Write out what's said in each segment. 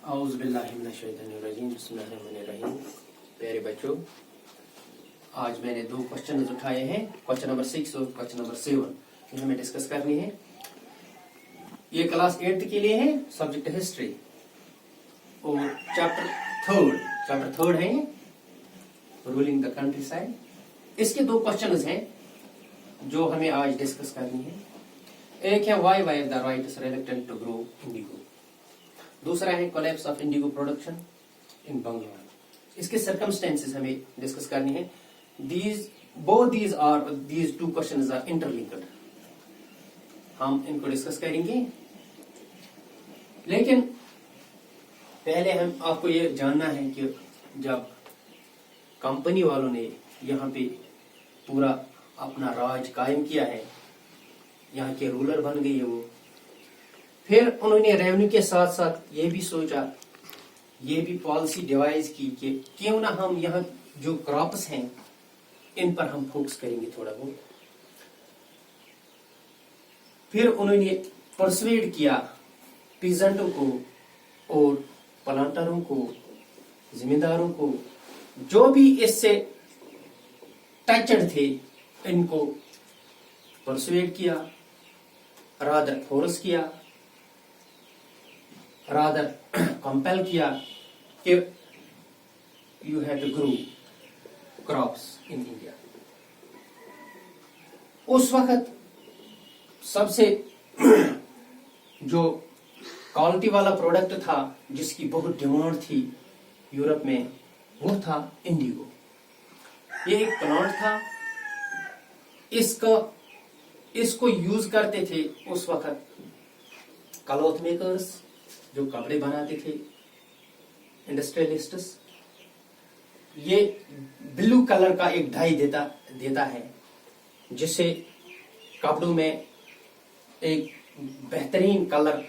औज़ुबिल्लाहिमिनश्शैतानिर्रजीम बिस्मिल्लाहिर्रहमानिर्रहीम। प्यारे बच्चों, आज मैंने दो क्वेश्चन उठाए हैं, क्वेश्चन नंबर 6 और क्वेश्चन नंबर 7 हमें डिस्कस करनी है। ये क्लास 8 के लिए है, सब्जेक्ट हिस्ट्री और चैप्टर थर्ड है रूलिंग द कंट्री साइड। इसके दो क्वेश्चन हैं जो हमें आज डिस्कस करनी है। एक है why the writers reluctant to grow indigo, दूसरा है collapse of indigo production in Bengal. इसके सर्कमस्टेंसेस हमें डिस्कस करनी है। these two questions are interlinked, हम इनको डिस्कस करेंगे। लेकिन पहले हम आपको ये जानना है कि जब कंपनी वालों ने यहाँ पे पूरा अपना राज कायम किया है, यहाँ के रूलर बन गए वो, फिर उन्होंने रेवेन्यू के साथ साथ ये भी सोचा, ये भी पॉलिसी डिवाइस की कि क्यों ना हम यहाँ जो क्रॉप्स हैं इन पर हम फोकस करेंगे थोड़ा बहुत। फिर उन्होंने परसुएड किया पीजेंटों को और प्लांटरों को, जिम्मेदारों को, जो भी इससे टचड थे, इनको परसुएड किया, रादर फोर्स किया, रादर कंपेल किया कि you have to grow crops in India. उस वक्त सबसे जो क्वालिटी वाला प्रोडक्ट था जिसकी बहुत डिमांड थी यूरोप में, वो था इंडिगो। ये एक प्लांट था, इसको यूज करते थे उस वक्त क्लॉथ मेकर्स, जो कपड़े बनाते थे, इंडस्ट्रियलिस्ट्स। ये ब्लू कलर का एक डाई देता है जिससे कपड़ों में एक बेहतरीन कलर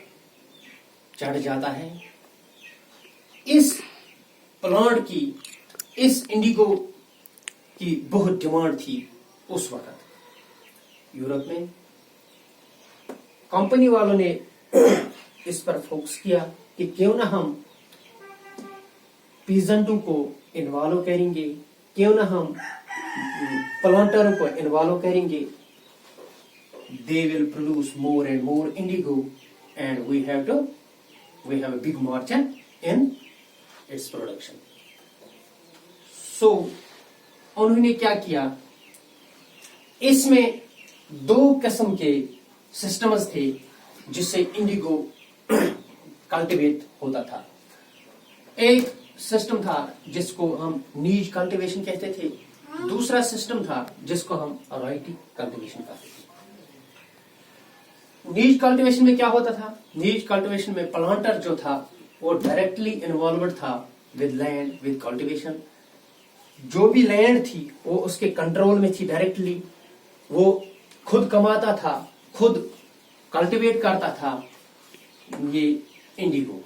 चढ़ जाता है। इस प्लांट की, इस इंडिगो की बहुत डिमांड थी उस वक्त यूरोप में। कंपनी वालों ने इस पर फोकस किया कि क्यों ना हम पीजेंटों को इन्वॉल्व करेंगे, क्यों ना हम प्लांटरों को इन्वॉल्व करेंगे। They will produce more and more indigo and we have a big margin in its production. So उन्होंने क्या किया, इसमें दो किस्म के सिस्टम्स थे जिससे इंडिगो कल्टीवेट होता था। एक सिस्टम था जिसको हम नीज कल्टीवेशन कहते थे, दूसरा सिस्टम था जिसको हम राइटी कल्टीवेशन कहते थे। नीज कल्टीवेशन में क्या होता था? नीज कल्टीवेशन में प्लांटर जो था वो डायरेक्टली इन्वॉल्व था विद लैंड, विद कल्टीवेशन। जो भी लैंड थी वो उसके कंट्रोल में थी डायरेक्टली, वो खुद कमाता था, खुद कल्टीवेट करता था ये इंडिगो।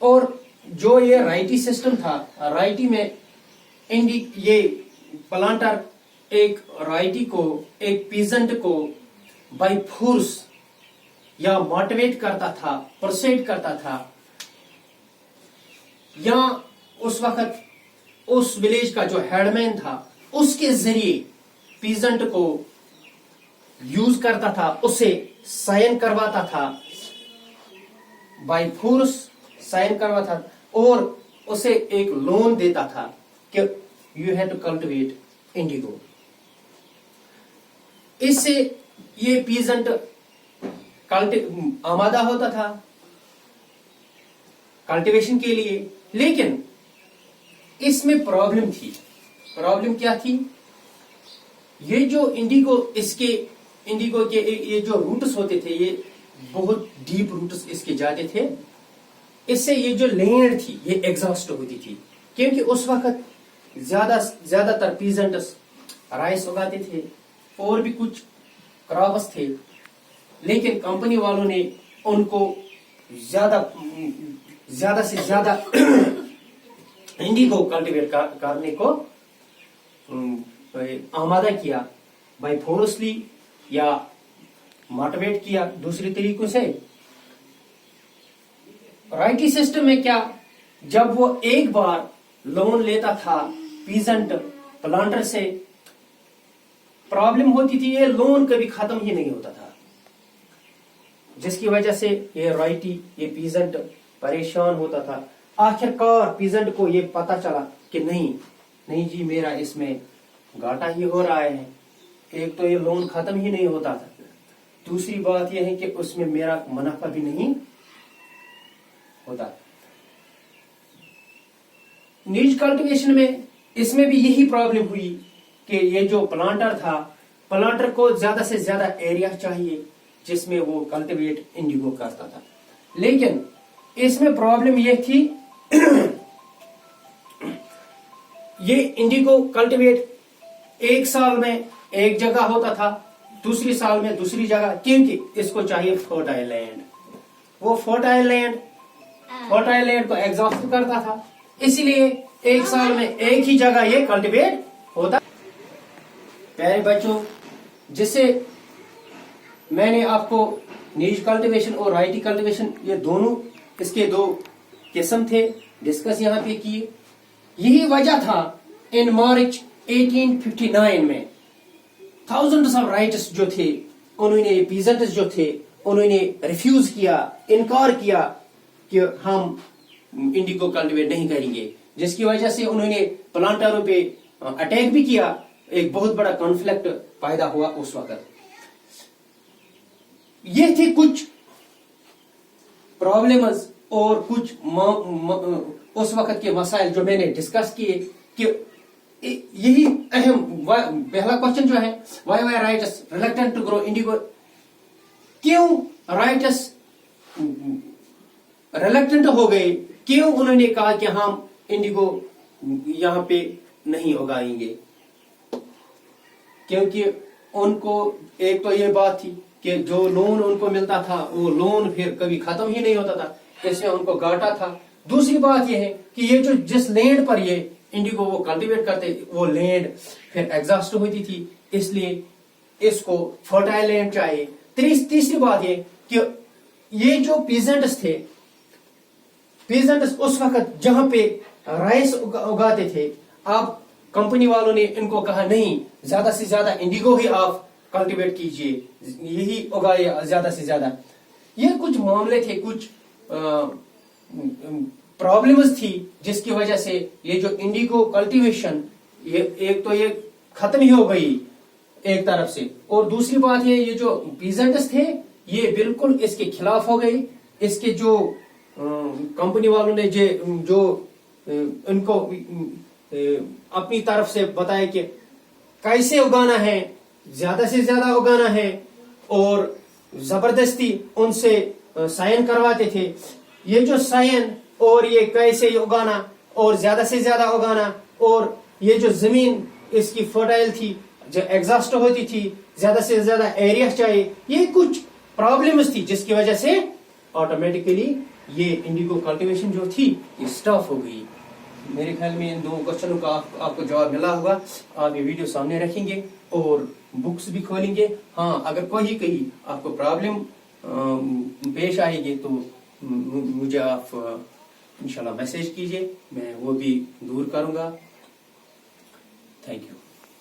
और जो ये राइटी सिस्टम था, राइटी में ये प्लांटर एक राइटी को, एक पीजेंट को बाय फोर्स या मोटिवेट करता था, परसुएड करता था, या उस वक्त उस विलेज का जो हेडमैन था उसके जरिए पीजेंट को यूज करता था, उसे साइन करवाता था, बाय फोर्स साइन करवाता था और उसे एक लोन देता था कि you have to cultivate indigo. इससे ये पीजेंट आमादा होता था कल्टीवेशन के लिए। लेकिन इसमें प्रॉब्लम थी। प्रॉब्लम क्या थी? ये जो इंडिगो के ये जो रूट्स होते थे, ये बहुत डीप रूट्स इसके जाते थे। इससे ये जो लैंड थी ये एग्जॉस्ट होती थी, क्योंकि उस वक्त ज्यादातर पीजेंट्स राइस उगाते थे और भी कुछ क्रॉप्स थे। लेकिन कंपनी वालों ने उनको ज्यादा से ज्यादा इंडिगो कल्टीवेट करने को आमादा किया, बाय फोर्सली या मोटिवेट किया दूसरे तरीकों से। राइटी सिस्टम में क्या, जब वो एक बार लोन लेता था पीजेंट प्लांटर से, प्रॉब्लम होती थी, ये लोन कभी खत्म ही नहीं होता था, जिसकी वजह से ये राइटी, ये पीजेंट परेशान होता था। आखिरकार पीजेंट को ये पता चला कि नहीं जी, मेरा इसमें घाटा ही हो रहा है। एक तो ये लोन खत्म ही नहीं होता था, दूसरी बात यह है कि उसमें मेरा मुनाफा भी नहीं होता। नीज कल्टीवेशन में इसमें भी यही प्रॉब्लम हुई कि ये जो प्लांटर था, प्लांटर को ज्यादा से ज्यादा एरिया चाहिए जिसमें वो कल्टीवेट इंडिगो करता था, लेकिन इसमें प्रॉब्लम ये थी ये इंडिगो कल्टीवेट एक साल में एक जगह होता था, दूसरी साल में दूसरी जगह, क्योंकि इसको चाहिए फर्टाइल लैंड। वो फर्टाइल लैंड को एग्जॉस्ट करता था, इसलिए एक साल में एक ही जगह ये कल्टीवेट होता। प्यारे बच्चों, जिससे मैंने आपको नीज कल्टीवेशन और राइटी कल्टीवेशन, ये दोनों इसके दो किस्म थे, डिस्कस यहाँ पे किए। यही वजह था इन मार्च 1859 में थाउजेंड्स ऑफ राइटर्स जो थे, उन्होंने पीजेंट्स जो थे, उन्होंने रिफ्यूज किया, इनकार किया कि हम इंडिगो कल्टीवेट नहीं करेंगे, जिसकी वजह से उन्होंने प्लांटरों पे अटैक भी किया। एक बहुत बड़ा कॉन्फ्लिक्ट पैदा हुआ उस वक्त। ये थे कुछ प्रॉब्लम्स और कुछ उस वक्त के मसाइल जो मैंने डिस्कस किए। कि यही अहम पहला क्वेश्चन जो है, why writers reluctant to grow indigo, क्यों राइटर्स रिलक्टेंट हो गए, क्यों उन्होंने कहा कि हम इंडिगो यहां पे नहीं उगाएंगे? क्योंकि उनको एक तो ये बात थी कि जो लोन उनको मिलता था वो लोन फिर कभी खत्म ही नहीं होता था, इसमें उनको घाटा था। दूसरी बात ये है कि ये जो जिस लैंड पर ये इंडिगो वो कल्टीवेट करते, वो लैंड फिर एग्जॉस्ट होती थी, इसलिए इसको फर्टाइल लैंड चाहिए। तीसरी बात ये कि ये जो पीजेंट्स थे, पीजेंट्स उस वक्त जहां पे राइस उगाते थे, अब कंपनी वालों ने इनको कहा नहीं, ज्यादा से ज्यादा इंडिगो ही आप कल्टीवेट कीजिए, यही उगाए ज्यादा से ज्यादा। ये कुछ मामले थे, कुछ प्रॉब्लम्स थी, जिसकी वजह से ये जो इंडिगो कल्टीवेशन ये एक तो ये खत्म ही हो गई एक तरफ से, और दूसरी बात ये जो पीजेंट्स थे ये बिल्कुल इसके खिलाफ हो गए। इसके जो कंपनी वालों ने जो इनको अपनी तरफ से बताया कि कैसे उगाना है, ज्यादा से ज्यादा उगाना है, और जबरदस्ती उनसे साइन करवाते थे। ये जो साइन और ये कैसे उगाना और ज्यादा से ज्यादा उगाना, और ये जो जमीन इसकी फर्टाइल थी, जो एग्जॉस्ट होती थी, ज्यादा से ज्यादा एरिया चाहिए, ये कुछ प्रॉब्लम्स थी, जिसकी वजह से ऑटोमेटिकली ये इंडिगो कल्टीवेशन जो थी ये स्टॉप हो गई। मेरे ख्याल में इन दो क्वेश्चनों का आपको जवाब मिला होगा। आप ये वीडियो सामने रखेंगे और बुक्स भी खोलेंगे। हाँ, अगर कोई कहीं आपको प्रॉब्लम पेश आएगी तो मुझे आप इंशाल्लाह मैसेज कीजिए, मैं वो भी दूर करूंगा। Thank you.